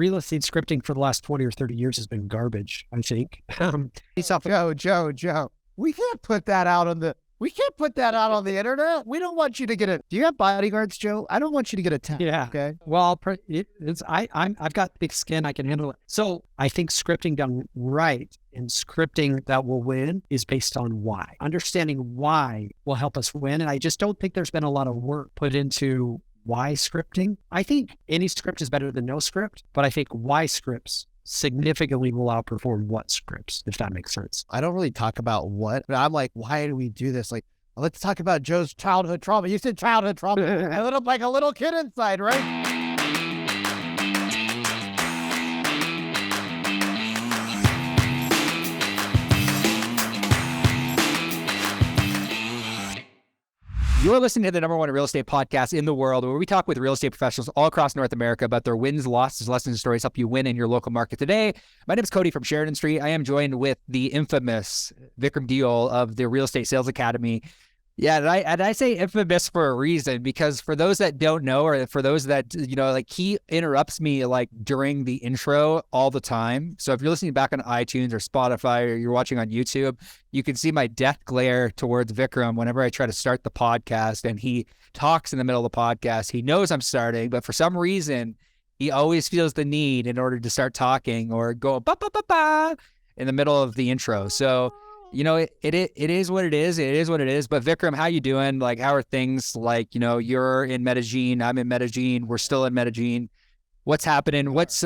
real estate scripting for the last 20 or 30 years has been garbage, I think. Joe, we can't put that out on the internet. We don't want you to get do you have bodyguards, Joe? I don't want you to get attacked. Yeah. Okay. Well, I've got thick skin. I can handle it. So I think scripting done right and scripting that will win is based on why. Understanding why will help us win. And I just don't think there's been a lot of work put into why scripting. I think any script is better than no script, but I think why scripts significantly will outperform what scripts, if that makes sense. I don't really talk about what, but I'm like, why do we do this? Like, let's talk about Joe's childhood trauma. You said childhood trauma. Like a little kid inside, right? You're listening to the number one real estate podcast in the world, where we talk with real estate professionals all across North America about their wins, losses, lessons, and stories, help you win in your local market. Today, my name is Cody from Sheridan Street. I am joined with the infamous Vikram Deol of the Real Estate Sales Academy. Yeah, and I say infamous for a reason, because for those that don't know, or for those that, he interrupts me like during the intro all the time. So if you're listening back on iTunes or Spotify, or you're watching on YouTube, you can see my death glare towards Vikram whenever I try to start the podcast, and he talks in the middle of the podcast. He knows I'm starting, but for some reason, he always feels the need in order to start talking or go ba ba ba ba in the middle of the intro. So it is what it is. It is what it is. But Vikram, how you doing? Like, how are things? Like, you're in Medellin. I'm in Medellin. We're still in Medellin. What's happening? What's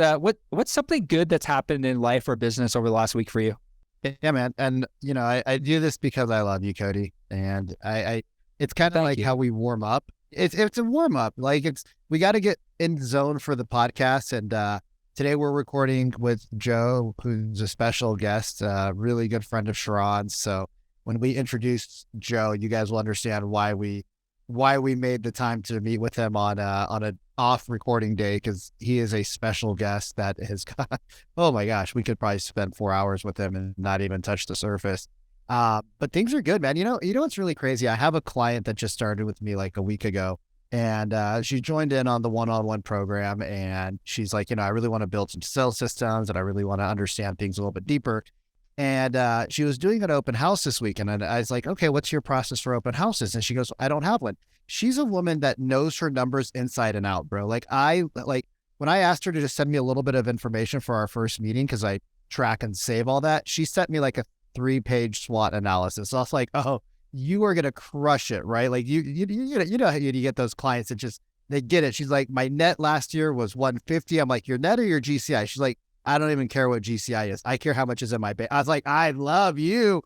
something good that's happened in life or business over the last week for you? Yeah, man. And, I do this because I love you, Cody. And it's kind of like how we warm up. It's a warm up. Like, we got to get in zone for the podcast. And, today we're recording with Joe, who's a special guest, a really good friend of Sharon's. So when we introduce Joe, you guys will understand why we made the time to meet with him on an off recording day, because he is a special guest that has got, oh my gosh, we could probably spend 4 hours with him and not even touch the surface. But things are good, man. You know what's really crazy? I have a client that just started with me like a week ago. And she joined in on the one-on-one program, and she's like, I really want to build some sales systems, and I really want to understand things a little bit deeper. And she was doing an open house this week, and I was like, okay, what's your process for open houses? And she goes, I don't have one. She's a woman that knows her numbers inside and out, bro. When I asked her to just send me a little bit of information for our first meeting, because I track and save all that, she sent me like a 3-page SWOT analysis. So I was like, oh, you are going to crush it, right? Like you know how you get those clients that just, they get it. She's like, my net last year was 150. I'm like, your net or your GCI? She's like, I don't even care what GCI is. I care how much is in my bank. I was like, I love you.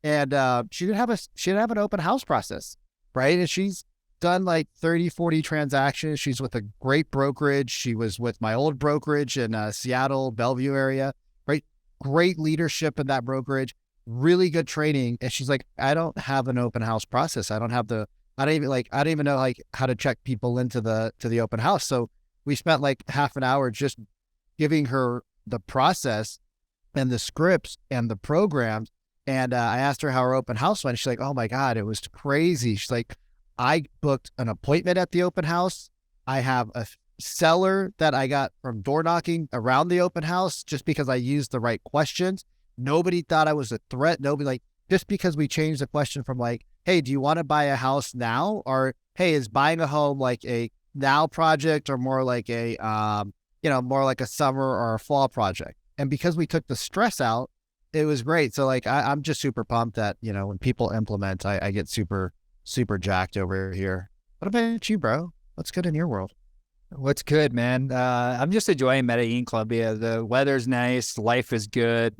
And she didn't have an open house process, right? And she's done like 30, 40 transactions. She's with a great brokerage. She was with my old brokerage in Seattle, Bellevue area, right? Great leadership in that brokerage. Really good training. And she's like, I don't have an open house process. I don't even know like how to check people into the open house. So we spent like half an hour just giving her the process and the scripts and the programs. And I asked her how her open house went. She's like, oh my God, it was crazy. She's like, I booked an appointment at the open house. I have a seller that I got from door knocking around the open house just because I used the right questions. Nobody thought I was a threat. Nobody, just because we changed the question from like, hey, do you want to buy a house now? Or, hey, is buying a home like a now project, or more like a, more like a summer or a fall project? And because we took the stress out, it was great. So like, I'm just super pumped that, when people implement, I get super, super jacked over here. What about you, bro? What's good in your world? What's good, man? I'm just enjoying Medellin, Colombia. The weather's nice. Life is good.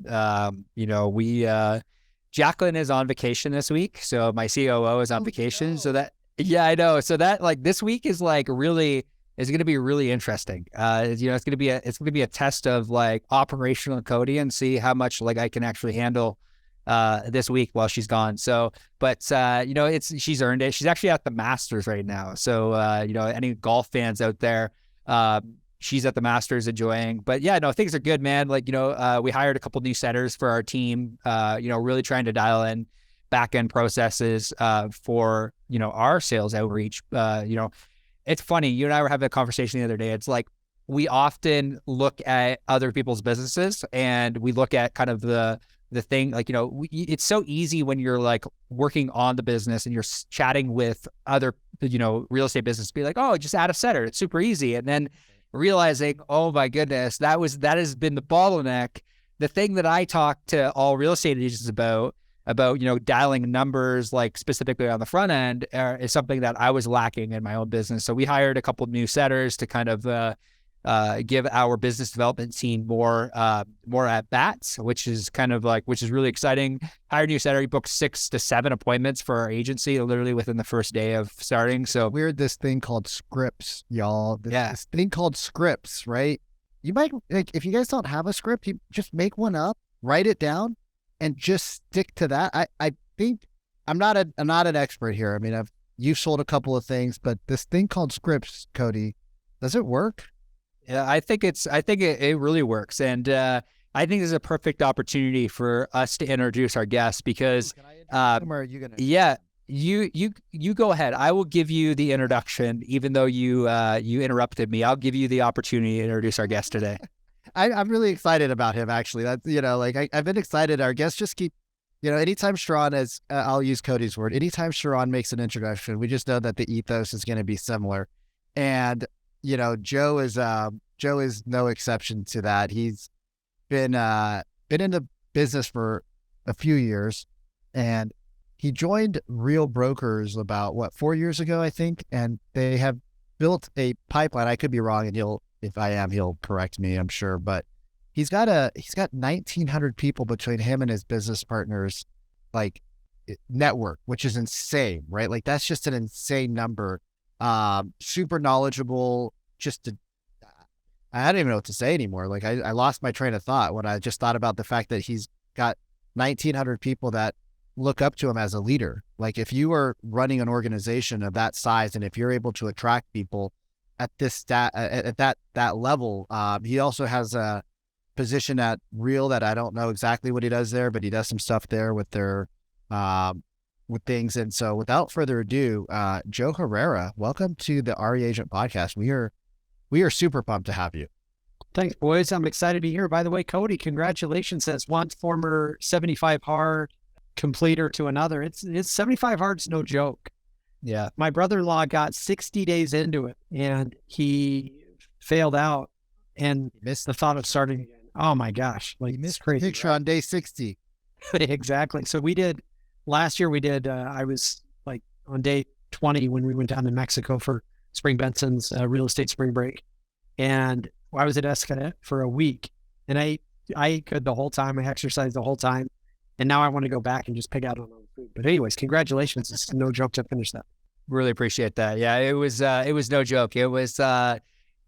Jacqueline is on vacation this week. So my COO is on vacation. No. Yeah, I know. So that like this week is like really, is going to be really interesting. It's going to be a test of like operational Cody, and see how much like I can actually handle this week while she's gone. So, but she's earned it. She's actually at the Masters right now. So, any golf fans out there, she's at the Masters enjoying. But yeah, no, things are good, man. Like, we hired a couple new setters for our team, really trying to dial in back-end processes for, our sales outreach. It's funny. You and I were having a conversation the other day. It's like, we often look at other people's businesses and we look at kind of the thing, like, it's so easy when you're like working on the business and you're chatting with other, real estate business, be like, oh, just add a setter. It's super easy. And then realizing, oh my goodness, that has been the bottleneck. The thing that I talk to all real estate agents about, dialing numbers, like specifically on the front end, is something that I was lacking in my own business. So we hired a couple of new setters to kind of give our business development team more at bats, which is really exciting. Hired a new setter. He booked 6 to 7 appointments for our agency, literally within the first day of starting. So weird, this thing called scripts, y'all. This thing called scripts, right? You might, like, if you guys don't have a script, you just make one up, write it down, and just stick to that. I think I'm not an expert here. I mean, you've sold a couple of things, but this thing called scripts, Cody, does it work? Yeah, I think it really works. And I think this is a perfect opportunity for us to introduce our guests because, can I introduce them, or are you gonna? Yeah, you go ahead. I will give you the introduction, even though you interrupted me. I'll give you the opportunity to introduce our guest today. I'm really excited about him, actually. That's, I've been excited. Our guests just keep, anytime Sharran I'll use Cody's word, anytime Sharran makes an introduction, we just know that the ethos is going to be similar. And, Joe is no exception to that. He's been in the business for a few years, and he joined Real Brokers about 4 years ago, I think. And they have built a pipeline. I could be wrong, and if I am, he'll correct me, I'm sure. But he's got 1,900 people between him and his business partners, like, network, which is insane, right? Like, that's just an insane number. Super knowledgeable. I don't even know what to say anymore. Like, I lost my train of thought when I just thought about the fact that he's got 1,900 people that look up to him as a leader. Like, if you are running an organization of that size, and if you're able to attract people at that level, he also has a position at Real that I don't know exactly what he does there, but he does some stuff there with their with things. And so, without further ado, Joe Herrera, welcome to the RE Agent Podcast. We are super pumped to have you. Thanks, boys. I'm excited to be here. By the way, Cody, congratulations as one former 75 hard completer to another. It's 75 hard's no joke. Yeah. My brother-in-law got 60 days into it and he failed out and missed the thought of starting again. Oh my gosh. Like, missed crazy. Picture on day 60. Exactly. So last year I was like on day 20 when we went down to Mexico for Spring Benson's real estate spring break. And I was at Escalante for a week, and I ate good the whole time. I exercised the whole time. And now I want to go back and just pick out on my own food. But anyways, congratulations. It's no joke to finish that. Really appreciate that. Yeah, it was no joke. It was,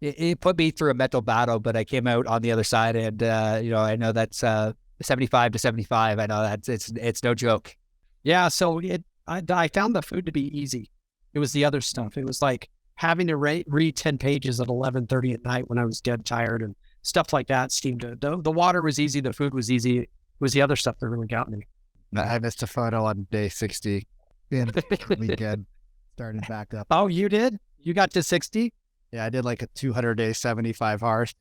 it put me through a mental battle, but I came out on the other side. And, I know that's 75 to 75. I know that it's no joke. Yeah. So I found the food to be easy. It was the other stuff. It was like having to read 10 pages at 11:30 at night when I was dead tired, and stuff like that seemed to, the water was easy. The food was easy. It was the other stuff that really got me. I missed a photo on day 60 and weekend started back up. Oh, you did? You got to 60? Yeah, I did like a 200-day 75 hard.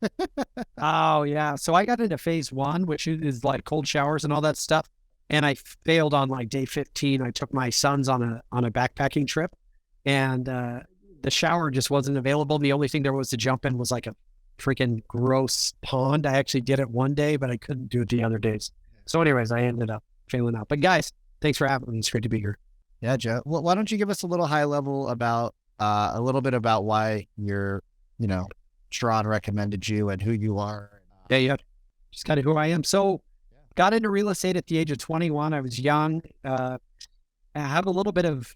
Oh, yeah. So I got into phase 1, which is like cold showers and all that stuff. And I failed on like day 15. I took my sons on a backpacking trip, and the shower just wasn't available. The only thing there was to jump in was like a freaking gross pond. I actually did it one day, but I couldn't do it the other days. So anyways, I ended up failing out. But guys, thanks for having me. It's great to be here. Yeah, Joe. Well, why don't you give us a little high level about a little bit about why you're, Sharran recommended you and who you are. Yeah. Just kind of who I am. So got into real estate at the age of 21. I was young. I have a little bit of,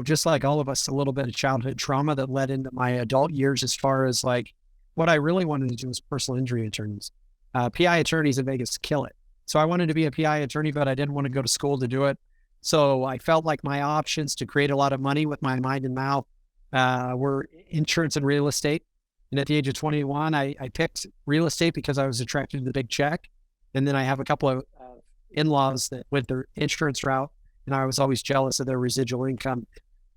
just like all of us, a little bit of childhood trauma that led into my adult years as far as like what I really wanted to do was personal injury attorneys. PI attorneys in Vegas kill it. So I wanted to be a PI attorney, but I didn't want to go to school to do it. So I felt like my options to create a lot of money with my mind and mouth were insurance and real estate. And at the age of 21, I picked real estate because I was attracted to the big check. And then I have a couple of in-laws that went the insurance route, and I was always jealous of their residual income.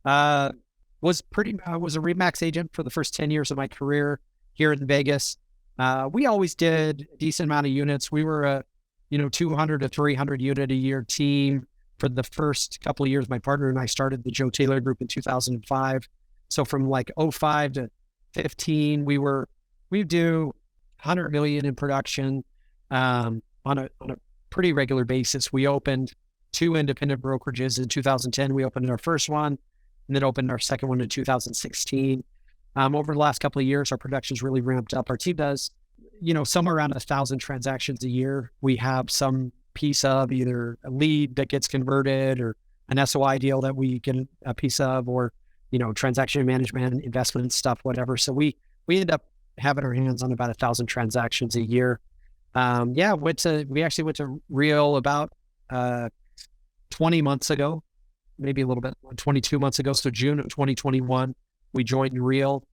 Was a RE/MAX agent for the first 10 years of my career. here in Vegas. We always did a decent amount of units. We were a 200 to 300 unit a year team for the first couple of years. My partner and I started the Joe Taylor Group in 2005. So from like 05 to 15, we do 100 million in production on a pretty regular basis. We opened 2 independent brokerages in 2010. We opened our first one and then opened our second one in 2016. Over the last couple of years, our production's really ramped up. Our team does, somewhere around 1,000 transactions a year. We have some piece of either a lead that gets converted or an SOI deal that we get a piece of, or, transaction management, investment stuff, whatever. So we end up having our hands on about 1,000 transactions a year. We actually went to Real about 20 months ago, maybe a little bit, 22 months ago. So June of 2021. We joined Real,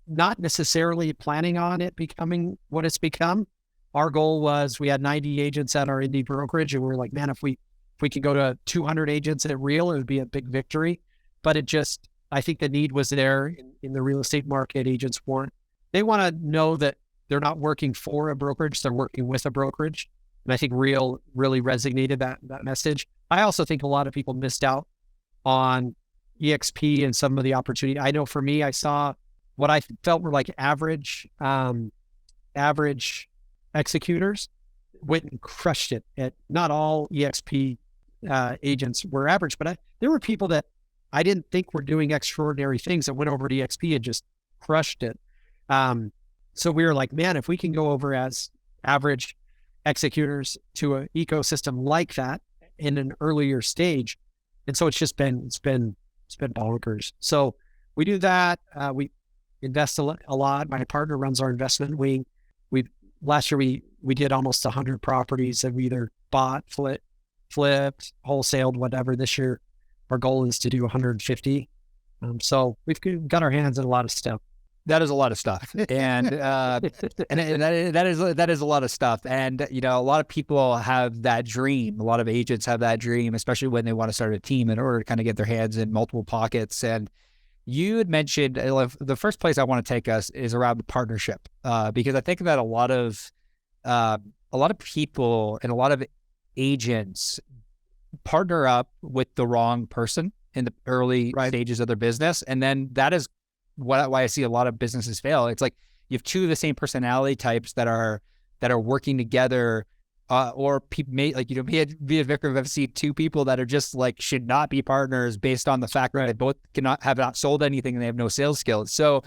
not necessarily planning on it becoming what it's become. Our goal was we had 90 agents at our indie brokerage, and we were like, man, if we could go to 200 agents at Real, it would be a big victory. But I think the need was there in the real estate market. Agents they want to know that they're not working for a brokerage, they're working with a brokerage. And I think Real really resonated that message. I also think a lot of people missed out on EXP and some of the opportunity. I know for me, I saw what I felt were like average executors went and crushed it. Not all EXP agents were average, but there were people that I didn't think were doing extraordinary things that went over to EXP and just crushed it. So we were like, man, if we can go over as average executors to an ecosystem like that in an earlier stage. And so it's been bonkers. So we do that. We invest a lot. My partner runs our investment wing. Last year we did almost 100 properties that we either bought, flipped, wholesaled, whatever. This year, our goal is to do 150. So we've got our hands in a lot of stuff. That is a lot of stuff, and that is a lot of stuff. And a lot of people have that dream. A lot of agents have that dream, especially when they want to start a team in order to kind of get their hands in multiple pockets. And you had mentioned the first place I want to take us is around the partnership, because I think that a lot of people and a lot of agents partner up with the wrong person in the early stages of their business, and then that is why I see a lot of businesses fail. It's like you have two of the same personality types that are working together, or people may me and Vikram have seen two people that are just like should not be partners based on the fact that they both have not sold anything and they have no sales skills. So,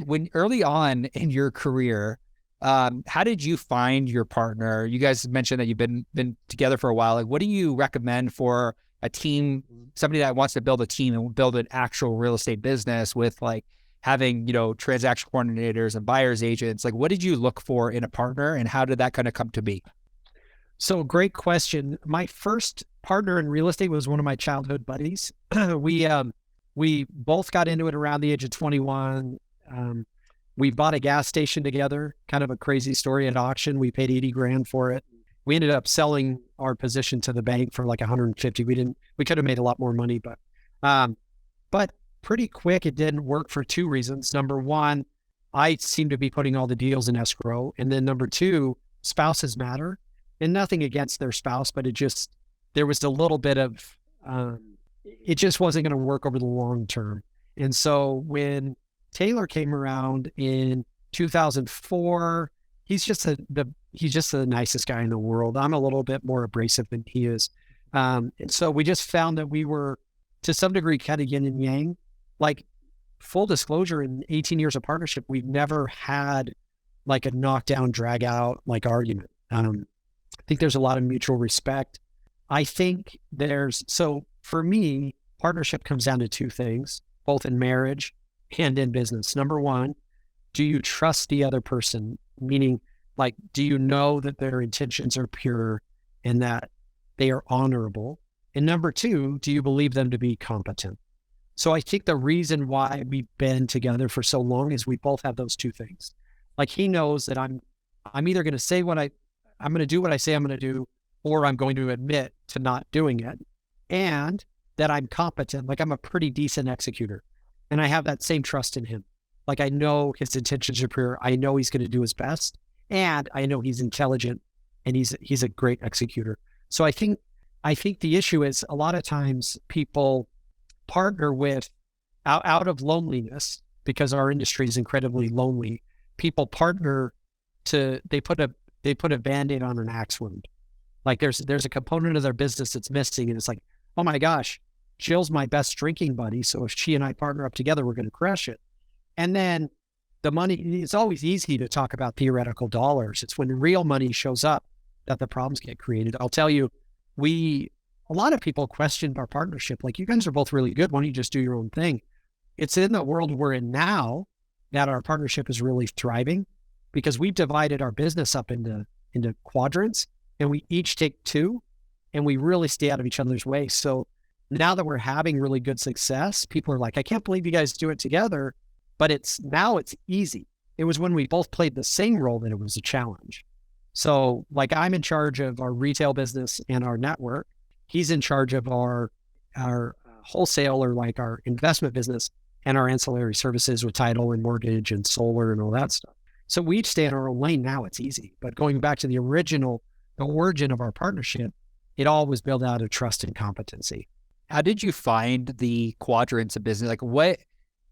when early on in your career, how did you find your partner? You guys mentioned that you've been together for a while. Like, what do you recommend for a team, somebody that wants to build a team and build an actual real estate business with like having, transaction coordinators and buyer's agents? Like, what did you look for in a partner, and how did that kind of come to be? So great question. My first partner in real estate was one of my childhood buddies. We both got into it around the age of 21. We bought a gas station together, kind of a crazy story at auction. We paid 80 grand for it. We ended up selling our position to the bank for like 150. We could have made a lot more money, but pretty quick, it didn't work for two reasons. Number one, I seem to be putting all the deals in escrow. And then number two, spouses matter, and nothing against their spouse, but there was a little bit of, it just wasn't going to work over the long term. And so when Taylor came around in 2004, he's just the nicest guy in the world. I'm a little bit more abrasive than he is. And so we just found that we were, to some degree, kind of yin and yang. Like, full disclosure, in 18 years of partnership, we've never had like a knockdown, drag out like argument. I think there's a lot of mutual respect. I think so for me, partnership comes down to two things, both in marriage and in business. Number one, do you trust the other person? Meaning, like, do you know that their intentions are pure and that they are honorable? And number two, do you believe them to be competent? So I think the reason why we've been together for so long is we both have those two things. Like, he knows that I'm either going to say I'm going to do what I say I'm going to do, or I'm going to admit to not doing it, and that I'm competent. Like, I'm a pretty decent executor, and I have that same trust in him. Like I know his intentions are pure. I know he's going to do his best, and I know he's intelligent, and he's a great executor. So I think the issue is a lot of times people partner with out of loneliness because our industry is incredibly lonely. People partner they put a Band-Aid on an axe wound. Like there's a component of their business that's missing, and it's like, oh my gosh, Jill's my best drinking buddy, so if she and I partner up together, we're going to crush it. And then the money, it's always easy to talk about theoretical dollars. It's when real money shows up that the problems get created. I'll tell you, a lot of people questioned our partnership. Like, you guys are both really good. Why don't you just do your own thing? It's in the world we're in now that our partnership is really thriving because we've divided our business up into quadrants, and we each take two, and we really stay out of each other's way. So now that we're having really good success, people are like, I can't believe you guys do it together, but it's easy. It was when we both played the same role that it was a challenge. So like I'm in charge of our retail business and our network. He's in charge of our wholesale or like our investment business and our ancillary services with title and mortgage and solar and all that stuff. So we each stay in our own lane. Now it's easy. But going back to the origin of our partnership, it all was built out of trust and competency. How did you find the quadrants of business? Like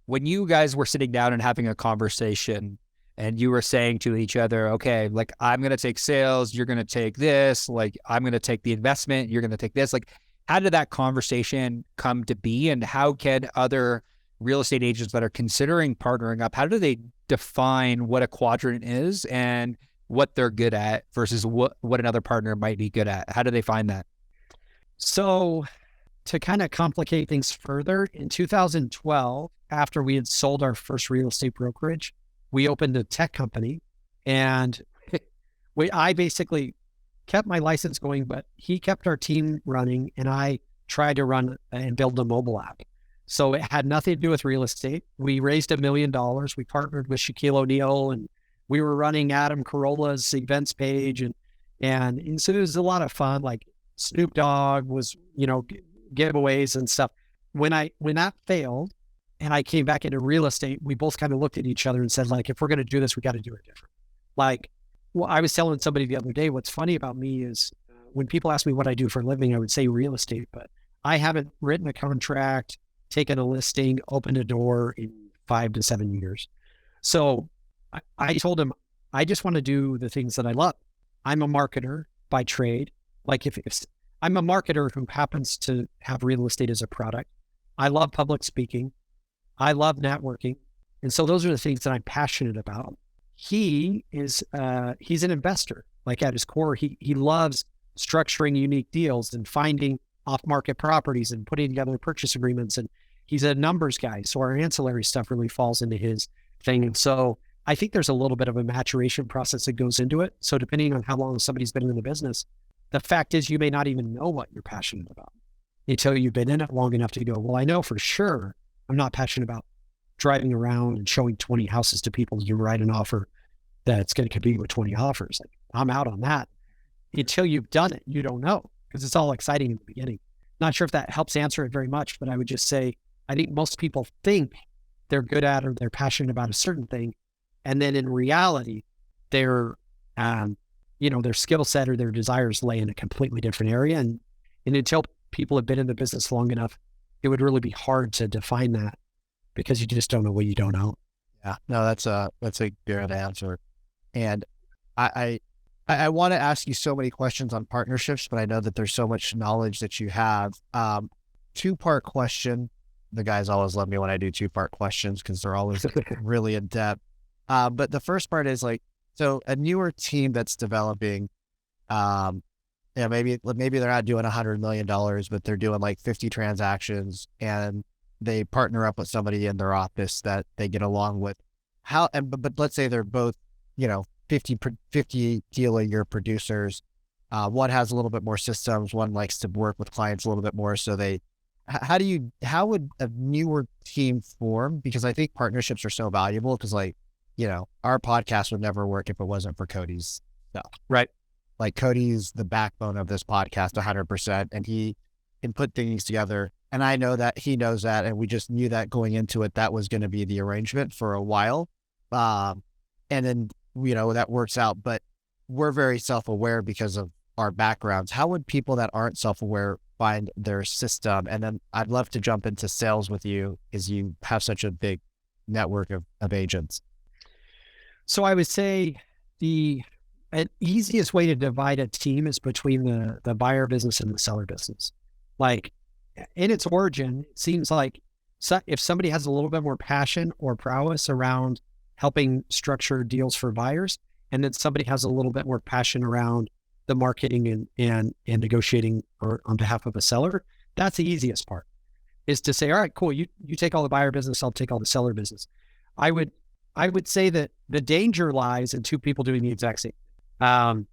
when you guys were sitting down and having a conversation and you were saying to each other, okay, like I'm going to take sales, you're going to take this, like I'm going to take the investment, you're going to take this. Like, how did that conversation come to be? And how can other real estate agents that are considering partnering up, how do they define what a quadrant is and what they're good at versus what another partner might be good at? How do they find that? So to kind of complicate things further, in 2012, after we had sold our first real estate brokerage, we opened a tech company, and I basically kept my license going, but he kept our team running, and I tried to run and build a mobile app. So it had nothing to do with real estate. We raised $1 million. We partnered with Shaquille O'Neal, and we were running Adam Carolla's events page, and so it was a lot of fun. Like Snoop Dogg was, giveaways and stuff. When that failed, and I came back into real estate, we both kind of looked at each other and said, like, if we're going to do this, we got to do it different. Like, well, I was telling somebody the other day, what's funny about me is when people ask me what I do for a living, I would say real estate, but I haven't written a contract, taken a listing, opened a door in 5 to 7 years. So I told him, I just want to do the things that I love. I'm a marketer by trade. Like if I'm a marketer who happens to have real estate as a product. I love public speaking. I love networking. And so those are the things that I'm passionate about. He is, he's an investor. Like at his core, he loves structuring unique deals and finding off-market properties and putting together purchase agreements. And he's a numbers guy. So our ancillary stuff really falls into his thing. And so I think there's a little bit of a maturation process that goes into it. So depending on how long somebody's been in the business, the fact is you may not even know what you're passionate about until you've been in it long enough to go, well, I know for sure I'm not passionate about driving around and showing 20 houses to people to write an offer that's going to compete with 20 offers. Like, I'm out on that. Until you've done it, you don't know, because it's all exciting in the beginning. Not sure if that helps answer it very much, but I would just say, I think most people think they're good at or they're passionate about a certain thing. And then in reality, their skill set or their desires lay in a completely different area. And until people have been in the business long enough, it would really be hard to define that because you just don't know what you don't know. Yeah, no, that's a good answer. And I want to ask you so many questions on partnerships, but I know that there's so much knowledge that you have. 2-part question. The guys always love me when I do 2-part questions because they're always really in depth. But the first part is like, so a newer team that's developing, maybe they're not doing $100 million, but they're doing like 50 transactions and they partner up with somebody in their office that they get along with. But let's say they're both, 50 deal a year producers. One has a little bit more systems. One likes to work with clients a little bit more. So how would a newer team form? Because I think partnerships are so valuable because our podcast would never work if it wasn't for Cody's stuff. Right. Like Cody's the backbone of this podcast 100%. And he can put things together And I know that he knows that. And we just knew that going into it, that was going to be the arrangement for a while. And then, that works out. But we're very self-aware because of our backgrounds. How would people that aren't self-aware find their system? And then I'd love to jump into sales with you because you have such a big network of agents. So I would say the easiest way to divide a team is between the buyer business and the seller business. Like in its origin, it seems like if somebody has a little bit more passion or prowess around helping structure deals for buyers, and then somebody has a little bit more passion around the marketing and negotiating on behalf of a seller, that's the easiest part, is to say, all right, cool, you take all the buyer business, I'll take all the seller business. I would say that the danger lies in two people doing the exact same.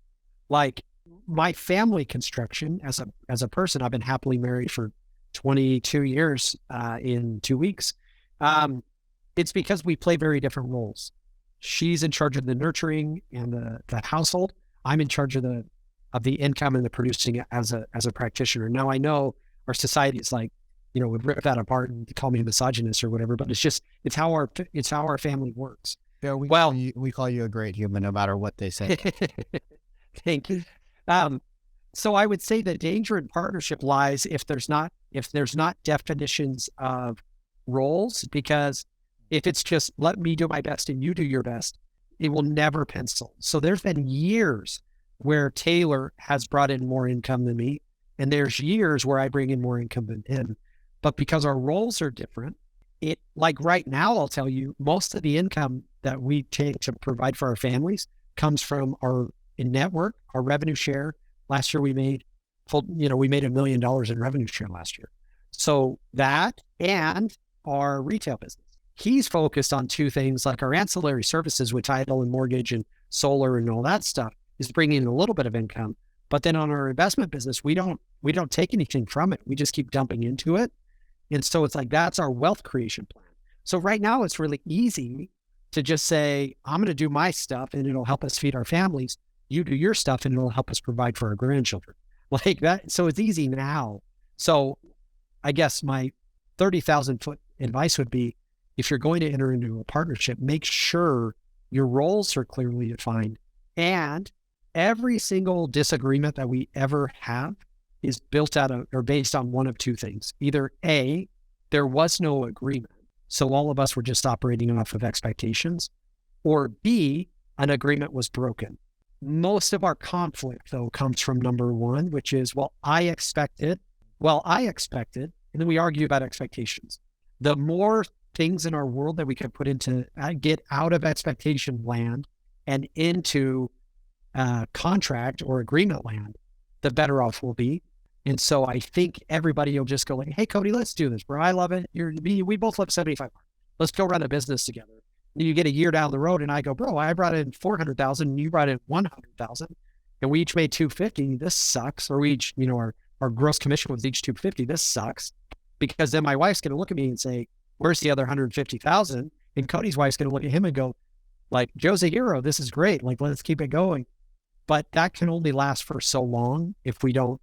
Like my family construction as a person, I've been happily married for 22 years in 2 weeks. It's because we play very different roles. She's in charge of the nurturing and the household. I'm in charge of the income and the producing as a practitioner. Now I know our society is like, would rip that apart and call me a misogynist or whatever, but it's how our family works. Yeah, we call you a great human, no matter what they say. Thank you. So I would say the danger in partnership lies if there's not definitions of roles, because if it's just let me do my best and you do your best, it will never pencil. So there's been years where Taylor has brought in more income than me, and there's years where I bring in more income than him. But because our roles are different, like right now, I'll tell you, most of the income that we take to provide for our families comes from our network, our revenue share. Last year we made $1 million in revenue share last year. So that and our retail business. He's focused on two things, like our ancillary services with title and mortgage and solar and all that stuff is bringing in a little bit of income. But then on our investment business, we don't take anything from it. We just keep dumping into it. And so it's like, that's our wealth creation plan. So right now it's really easy to just say, I'm going to do my stuff and it'll help us feed our families. You do your stuff and it'll help us provide for our grandchildren, like that. So it's easy now. So I guess my 30,000 foot advice would be, if you're going to enter into a partnership, make sure your roles are clearly defined, and every single disagreement that we ever have is built out of or based on one of two things. Either A, there was no agreement, so all of us were just operating off of expectations, or B, an agreement was broken. Most of our conflict, though, comes from number one, which is, I expected, and then we argue about expectations. The more things in our world that we can put into, get out of expectation land and into contract or agreement land, the better off we'll be. And so I think everybody will just go like, hey, Cody, let's do this, bro. I love it. We both love 75. Let's go run a business together. And you get a year down the road and I go, bro, I brought in 400,000 and you brought in 100,000 and we each made 250. This sucks. Or we each, our gross commission was each 250. This sucks. Because then my wife's going to look at me and say, where's the other 150,000? And Cody's wife's going to look at him and go, like, Joe's a hero. This is great. Like, let's keep it going. But that can only last for so long if we don't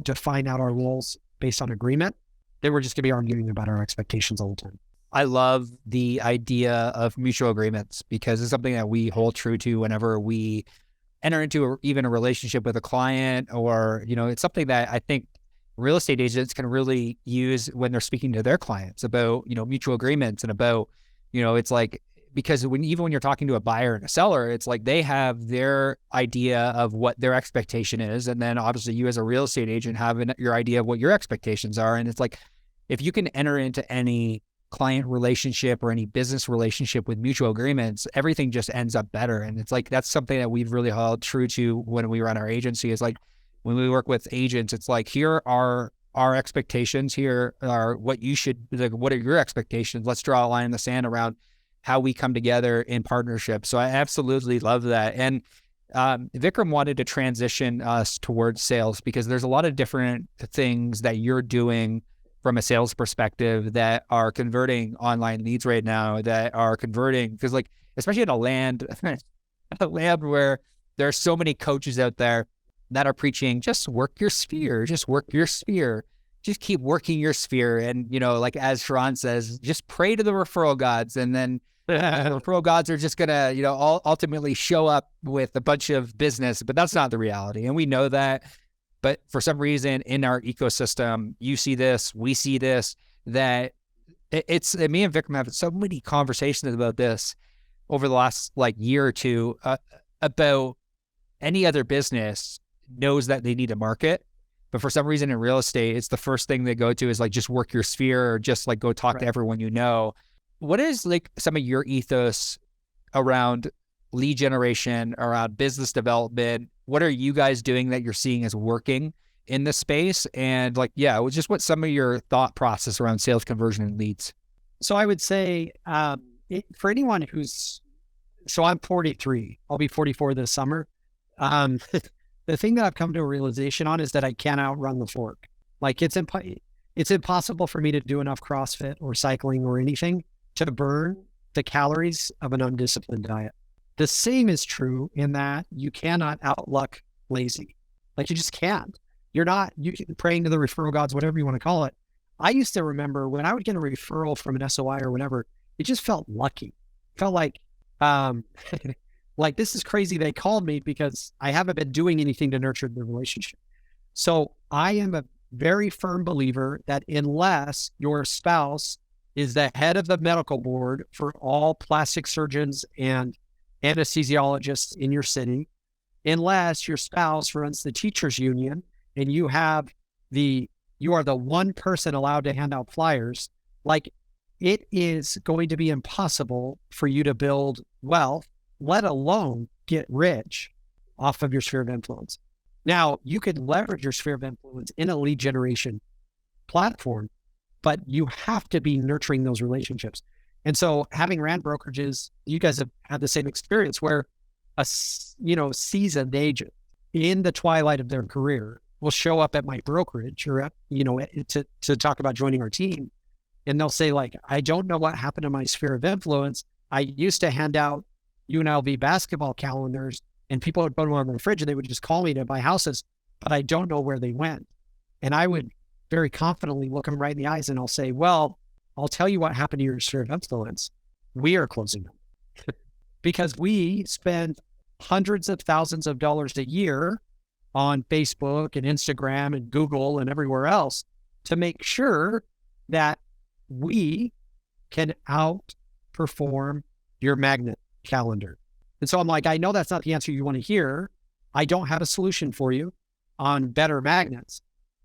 define out our roles based on agreement. Then we're just going to be arguing about our expectations all the time. I love the idea of mutual agreements because it's something that we hold true to whenever we enter into even a relationship with a client, or, it's something that I think real estate agents can really use when they're speaking to their clients about, mutual agreements and about, it's like, because when you're talking to a buyer and a seller, it's like they have their idea of what their expectation is. And then obviously you as a real estate agent have your idea of what your expectations are. And it's like, if you can enter into any client relationship or any business relationship with mutual agreements, everything just ends up better. And it's like, that's something that we've really held true to when we run our agency, is like, when we work with agents, it's like, here are our expectations. Here are what you should, like, what are your expectations? Let's draw a line in the sand around how we come together in partnership. So I absolutely love that. And Vikram wanted to transition us towards sales because there's a lot of different things that you're doing from a sales perspective that are converting online leads right now, that are converting, because like, especially in a land where there are so many coaches out there that are preaching, just work your sphere, just keep working your sphere. And, like as Sharon says, just pray to the referral gods. And then the referral gods are just going to, ultimately show up with a bunch of business, but that's not the reality. And we know that. But for some reason in our ecosystem, you see this, we see this, that it's me and Vikram have so many conversations about this over the last year or two about any other business knows that they need a market. But for some reason in real estate, it's the first thing they go to is just work your sphere or just go talk to everyone you know. What is some of your ethos around lead generation, around business development? What are you guys doing that you're seeing as working in this space? And just what some of your thought process around sales conversion and leads? So I would say for anyone so I'm 43, I'll be 44 this summer. The thing that I've come to a realization on is that I can't outrun the fork. It's impossible for me to do enough CrossFit or cycling or anything to burn the calories of an undisciplined diet. The same is true in that you cannot outluck lazy. You just can't. You praying to the referral gods, whatever you want to call it. I used to remember when I would get a referral from an SOI or whatever, it just felt lucky. It felt like this is crazy. They called me because I haven't been doing anything to nurture the relationship. So I am a very firm believer that unless your spouse is the head of the medical board for all plastic surgeons and anesthesiologists in your city, unless your spouse runs the teachers union and you are the one person allowed to hand out flyers, it is going to be impossible for you to build wealth, let alone get rich off of your sphere of influence. Now, you could leverage your sphere of influence in a lead generation platform, but you have to be nurturing those relationships. And so having ran brokerages, you guys have had the same experience where a seasoned agent in the twilight of their career will show up at my brokerage or to talk about joining our team. And they'll say I don't know what happened to my sphere of influence. I used to hand out UNLV basketball calendars and people would put them on the fridge and they would just call me to buy houses, but I don't know where they went. And I would very confidently look them right in the eyes and I'll say, well, I'll tell you what happened to your sphere of influence. We are closing them because we spend hundreds of thousands of dollars a year on Facebook and Instagram and Google and everywhere else to make sure that we can outperform your magnet calendar. And so I'm I know that's not the answer you want to hear. I don't have a solution for you on better magnets.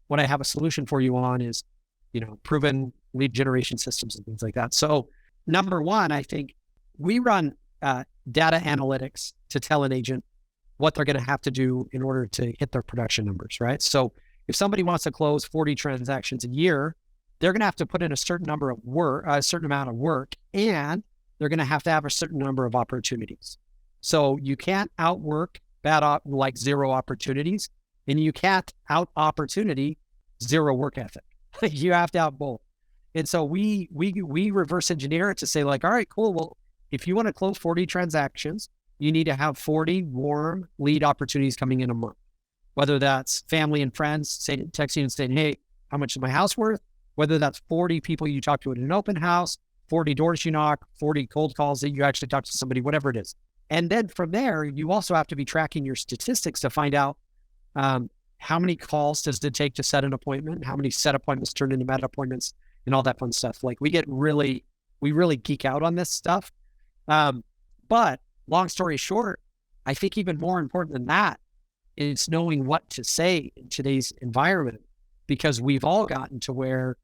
What I have a solution for you on is, proven lead generation systems and things like that. So number one, I think we run data analytics to tell an agent what they're going to have to do in order to hit their production numbers, right? So if somebody wants to close 40 transactions a year, they're going to have to put in a certain amount of work, and they're going to have a certain number of opportunities. So you can't outwork zero opportunities, and you can't out opportunity zero work ethic. You have to have both. And so we reverse engineer it to say all right, cool. Well, if you want to close 40 transactions, you need to have 40 warm lead opportunities coming in a month, whether that's family and friends texting and saying, hey, how much is my house worth? Whether that's 40 people you talk to at an open house, 40 doors you knock, 40 cold calls that you actually talk to somebody, whatever it is. And then from there, you also have to be tracking your statistics to find out how many calls does it take to set an appointment, how many set appointments turn into med appointments, and all that fun stuff. We really geek out on this stuff. But long story short, I think even more important than that is knowing what to say in today's environment, because we've all gotten to where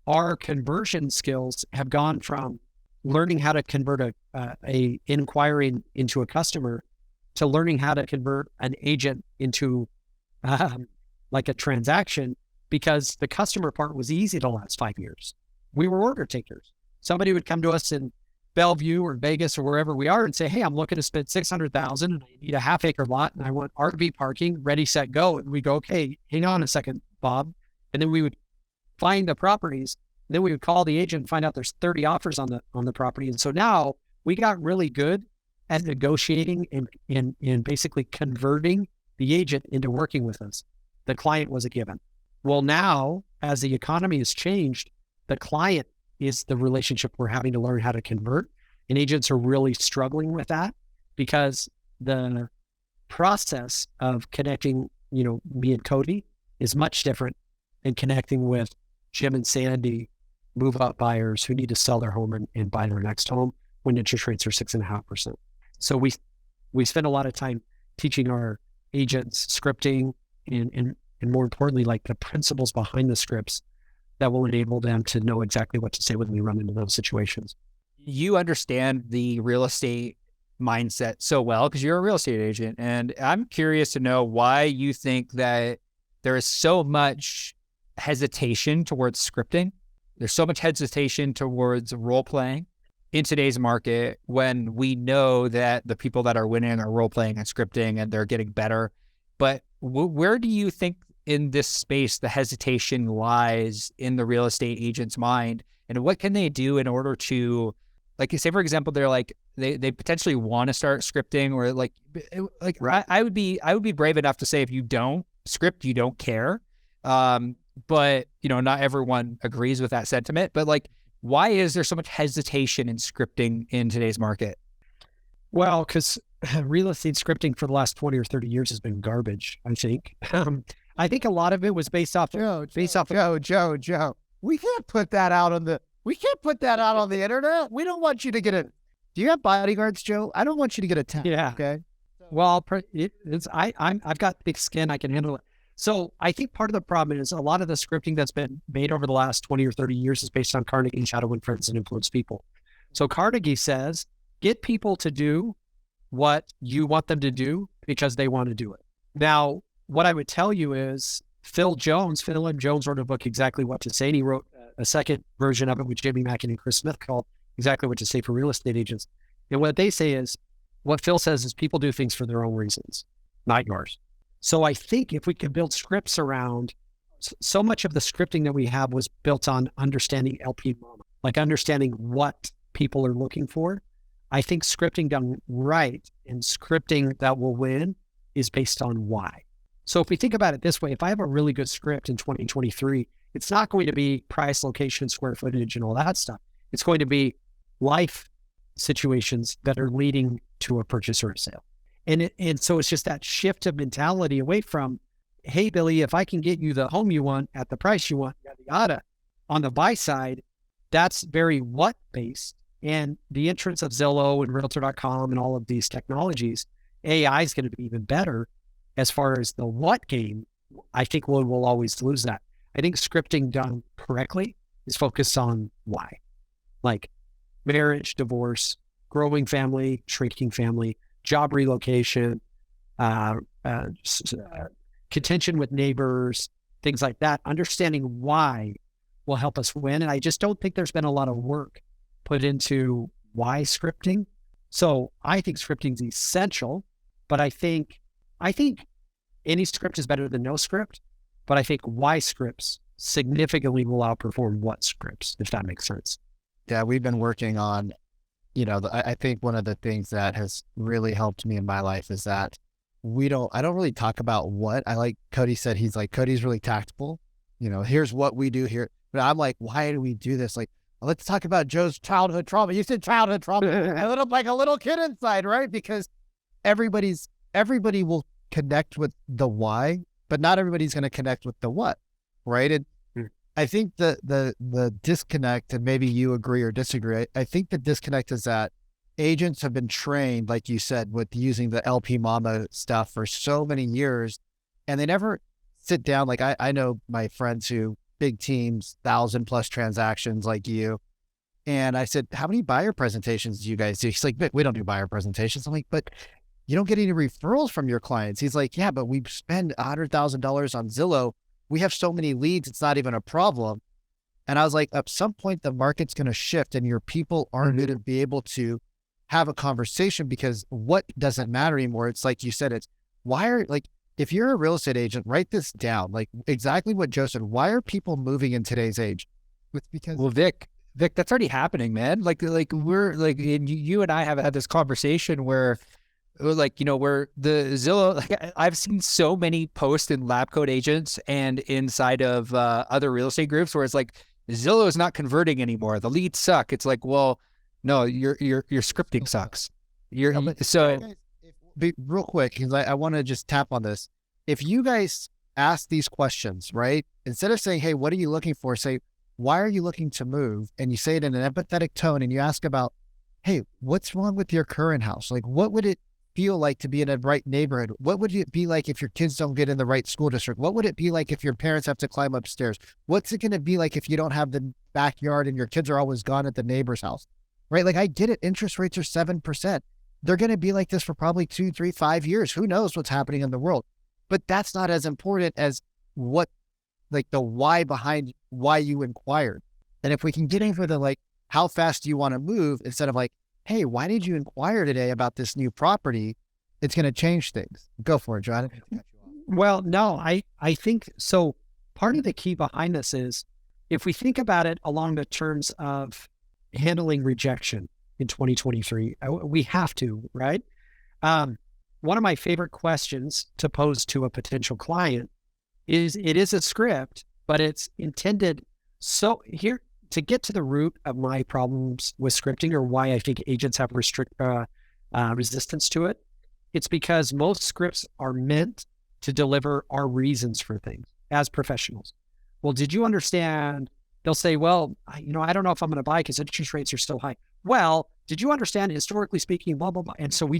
our conversion skills have gone from learning how to convert a inquiry into a customer to learning how to convert an agent into a transaction, because the customer part was easy the last 5 years. We were order takers. Somebody would come to us in Bellevue or Vegas or wherever we are and say, hey, I'm looking to spend $600,000 and I need a half-acre lot and I want RV parking, ready, set, go. And we go, okay, hang on a second, Bob. And then we would find the properties. Then we would call the agent and find out there's 30 offers on the property. And so now we got really good at negotiating and basically converting the agent into working with us. The client was a given. Well, now as the economy has changed, the client is the relationship we're having to learn how to convert. And agents are really struggling with that because the process of connecting, me and Cody is much different than connecting with Jim and Sandy, move-up buyers who need to sell their home and buy their next home when interest rates are 6.5%. So we spend a lot of time teaching our agents scripting and more importantly, like the principles behind the scripts that will enable them to know exactly what to say when we run into those situations. You understand the real estate mindset so well because you're a real estate agent. And I'm curious to know why you think that there is so much hesitation towards scripting. There's so much hesitation towards role playing in today's market when we know that the people that are winning are role playing and scripting and they're getting better. But where do you think in this space the hesitation lies in the real estate agent's mind? And what can they do in order to, like, say, for example, they're like, they potentially want to start scripting or Right. I would be brave enough to say if you don't script, you don't care. But, not everyone agrees with that sentiment. But like, why is there so much hesitation in scripting in today's market? Well, because real estate scripting for the last 20 or 30 years has been garbage, I think. I think a lot of it was based off. Joe. We can't put that out on the internet. We don't want you to get a. Do you have bodyguards, Joe? I don't want you to get attacked. Yeah. Okay. Well, I've got thick skin. I can handle it. So I think part of the problem is a lot of the scripting that's been made over the last 20 or 30 years is based on Carnegie's How to Win Friends and Influence People. So Carnegie says, get people to do what you want them to do because they want to do it. Now, what I would tell you is Phil M. Jones wrote a book, Exactly What to Say, and he wrote a second version of it with Jimmy Mackin and Chris Smith called Exactly What to Say for Real Estate Agents. And what they say is, what Phil says is people do things for their own reasons, not yours. So I think if we can build scripts around, so much of the scripting that we have was built on understanding LP Mama, like understanding what people are looking for. I think scripting done right and scripting that will win is based on why. So if we think about it this way, if I have a really good script in 2023, it's not going to be price, location, square footage, and all that stuff. It's going to be life situations that are leading to a purchase or a sale. And so it's just that shift of mentality away from, hey, Billy, if I can get you the home you want at the price you want, yada, yada. On the buy side, that's very what based. And the entrance of Zillow and Realtor.com and all of these technologies, AI is going to be even better as far as the what game. I think we'll always lose that. I think scripting done correctly is focused on why, like marriage, divorce, growing family, shrinking family, job relocation, contention with neighbors, things like that. Understanding why will help us win. And I just don't think there's been a lot of work put into why scripting. So I think scripting is essential, but I think any script is better than no script, but I think why scripts significantly will outperform what scripts, if that makes sense. Yeah, we've been working on, I think one of the things that has really helped me in my life is that I don't really talk about what I like. Cody said, Cody's really tactical. Here's what we do here. But I'm like, why do we do this? Like, let's talk about Joe's childhood trauma. You said childhood trauma. like a little kid inside, right? Because everybody will connect with the why, but not everybody's going to connect with the what, right? And I think the disconnect, and maybe you agree or disagree, I think the disconnect is that agents have been trained, like you said, with using the LP Mama stuff for so many years, and they never sit down. Like I know my friends who big teams, 1,000+ transactions like you. And I said, how many buyer presentations do you guys do? He's like, we don't do buyer presentations. I'm like, but you don't get any referrals from your clients. He's like, yeah, but we spend $100,000 on Zillow. We have so many leads, it's not even a problem. And I was like, at some point, the market's going to shift and your people aren't going to be able to have a conversation because what doesn't matter anymore. It's like you said, if you're a real estate agent, write this down, like exactly what Joe said. Why are people moving in today's age? It's because, well, Vic, that's already happening, man. Like we're like, you and I have had this conversation where like, where the Zillow, like I've seen so many posts in Lab Coat Agents and inside of other real estate groups where it's like, Zillow is not converting anymore. The leads suck. It's like, well, no, your scripting sucks. Real quick, because I want to just tap on this. If you guys ask these questions, right, instead of saying, hey, what are you looking for? Say, why are you looking to move? And you say it in an empathetic tone and you ask about, hey, what's wrong with your current house? Like, what would it feel like to be in a right neighborhood? What would it be like if your kids don't get in the right school district? What would it be like if your parents have to climb upstairs? What's it going to be like if you don't have the backyard and your kids are always gone at the neighbor's house, right? Like, I get it. Interest rates are 7%. They're going to be like this for probably 2, 3, 5 years. Who knows what's happening in the world? But that's not as important as what, like, the why behind why you inquired. And if we can get into the, like, how fast do you want to move instead of like, hey, why did you inquire today about this new property? It's going to change things. Go for it, John. Well, no, I think so. Part of the key behind this is if we think about it along the terms of handling rejection in 2023, we have to, right? One of my favorite questions to pose to a potential client is, it is a script, but it's intended. So here, to get to the root of my problems with scripting, or why I think agents have resistance to it, it's because most scripts are meant to deliver our reasons for things as professionals. Well, did you understand? They'll say, well, I don't know if I'm going to buy because interest rates are so high. Well, did you understand, historically speaking, blah, blah, blah. And so we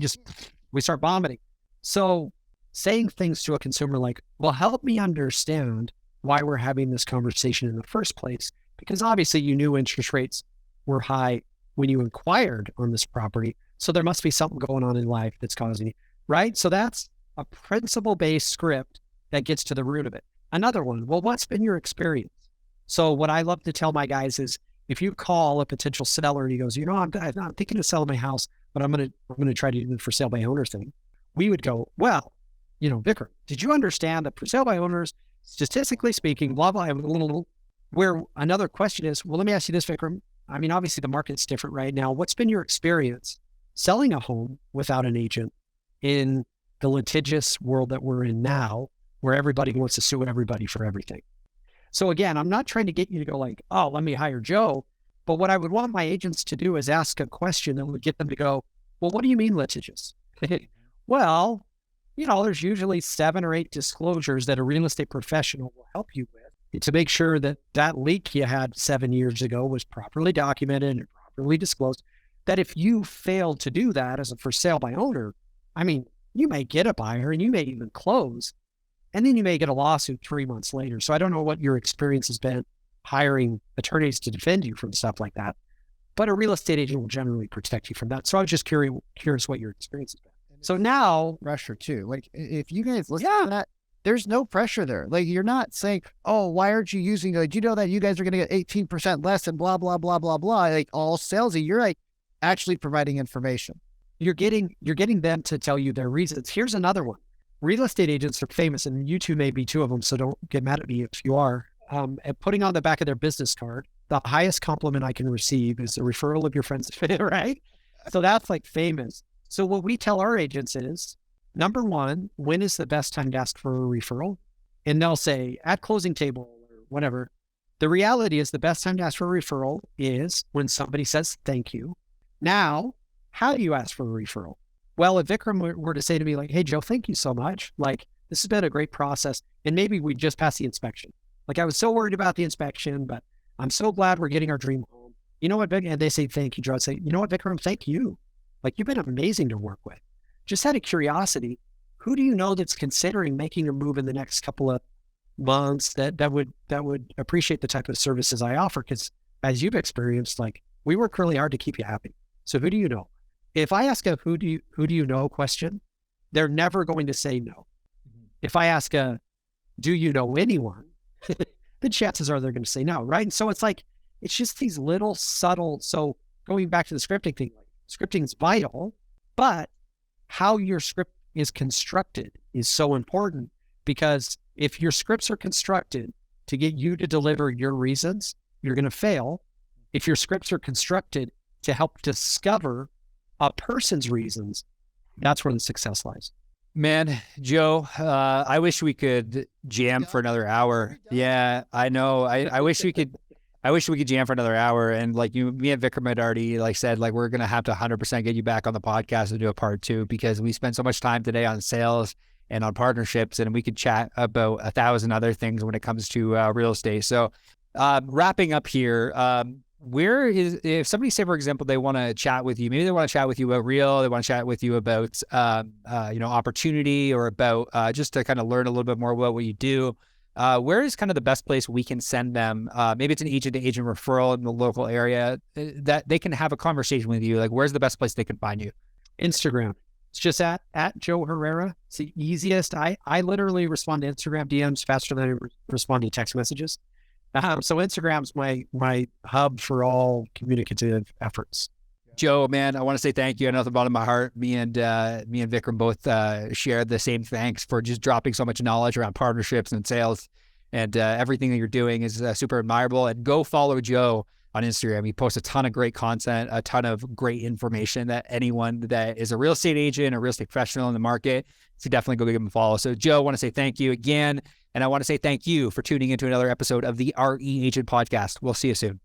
start vomiting. So saying things to a consumer like, well, help me understand why we're having this conversation in the first place. Because obviously you knew interest rates were high when you inquired on this property. So there must be something going on in life that's causing it, right? So that's a principle-based script that gets to the root of it. Another one, well, what's been your experience? So what I love to tell my guys is, if you call a potential seller and he goes, I'm thinking of selling my house, but I'm going to try to do the for sale by owner thing. We would go, well, Vikram, did you understand that for sale by owners, statistically speaking, blah, blah, blah. Where another question is, well, let me ask you this, Vikram. I mean, obviously the market's different right now. What's been your experience selling a home without an agent in the litigious world that we're in now, where everybody wants to sue everybody for everything? So again, I'm not trying to get you to go like, oh, let me hire Joe. But what I would want my agents to do is ask a question that would get them to go, well, what do you mean litigious? Well, there's usually 7 or 8 disclosures that a real estate professional will help you with to make sure that that leak you had 7 years ago was properly documented and properly disclosed. That if you fail to do that as a for sale by owner, I mean, you may get a buyer and you may even close, and then you may get a lawsuit 3 months later. So I don't know what your experience has been hiring attorneys to defend you from stuff like that, but a real estate agent will generally protect you from that. So I was just curious what your experience has been. So now, pressure too. Like, if you guys listen to that, there's no pressure there. Like, you're not saying, oh, why aren't you using, like, you know that you guys are going to get 18% less and blah, blah, blah, blah, blah. Like, all salesy. You're like actually providing information. You're getting them to tell you their reasons. Here's another one. Real estate agents are famous, and you two may be 2 of them, so don't get mad at me if you are. At putting on the back of their business card, the highest compliment I can receive is a referral of your friends, right? So that's like famous. So what we tell our agents is, number one, when is the best time to ask for a referral? And they'll say at closing table or whatever. The reality is the best time to ask for a referral is when somebody says thank you. Now, how do you ask for a referral? Well, if Vikram were to say to me like, hey, Joe, thank you so much. Like, this has been a great process. And maybe we just passed the inspection. Like, I was so worried about the inspection, but I'm so glad we're getting our dream home. You know what, Vikram? And they say, thank you, Joe. I'd say, you know what, Vikram? Thank you. Like, you've been amazing to work with. Just out of curiosity, who do you know that's considering making a move in the next couple of months that would appreciate the type of services I offer? Because as you've experienced, like, we work really hard to keep you happy. So who do you know? If I ask a who do you know question, they're never going to say no. Mm-hmm. If I ask a do you know anyone, the chances are they're going to say no, right? And so it's like, it's just these little subtle. So going back to the scripting thing, like, scripting is vital, but how your script is constructed is so important, because if your scripts are constructed to get you to deliver your reasons, you're going to fail. If your scripts are constructed to help discover a person's reasons, That's where the success lies. Man, Joe, I wish we could jam for another hour. Yeah, I know. I wish we could. I wish we could jam for another hour. And like me and Vikram had already said, we're gonna have to 100% get you back on the podcast and do a part 2 because we spent so much time today on sales and on partnerships, and we could chat about 1,000 other things when it comes to real estate. So, wrapping up here. If somebody say, for example, they want to chat with you, maybe they want to chat with you about real, they want to chat with you about, opportunity or about just to kind of learn a little bit more about what you do. Where is kind of the best place we can send them? Maybe it's an agent-to-agent referral in the local area that they can have a conversation with you. Where's the best place they can find you? Instagram. It's just at Joe Herrera. It's the easiest. I literally respond to Instagram DMs faster than I respond to text messages. So Instagram's my hub for all communicative efforts. Joe, man, I want to say thank you. I know at the bottom of my heart, me and Vikram both share the same thanks for just dropping so much knowledge around partnerships and sales, and everything that you're doing is super admirable. And go follow Joe on Instagram. He posts a ton of great content, a ton of great information that anyone that is a real estate agent or real estate professional in the market should definitely go give him a follow. So Joe, I want to say thank you again. And I want to say thank you for tuning into another episode of the RE Agent Podcast. We'll see you soon.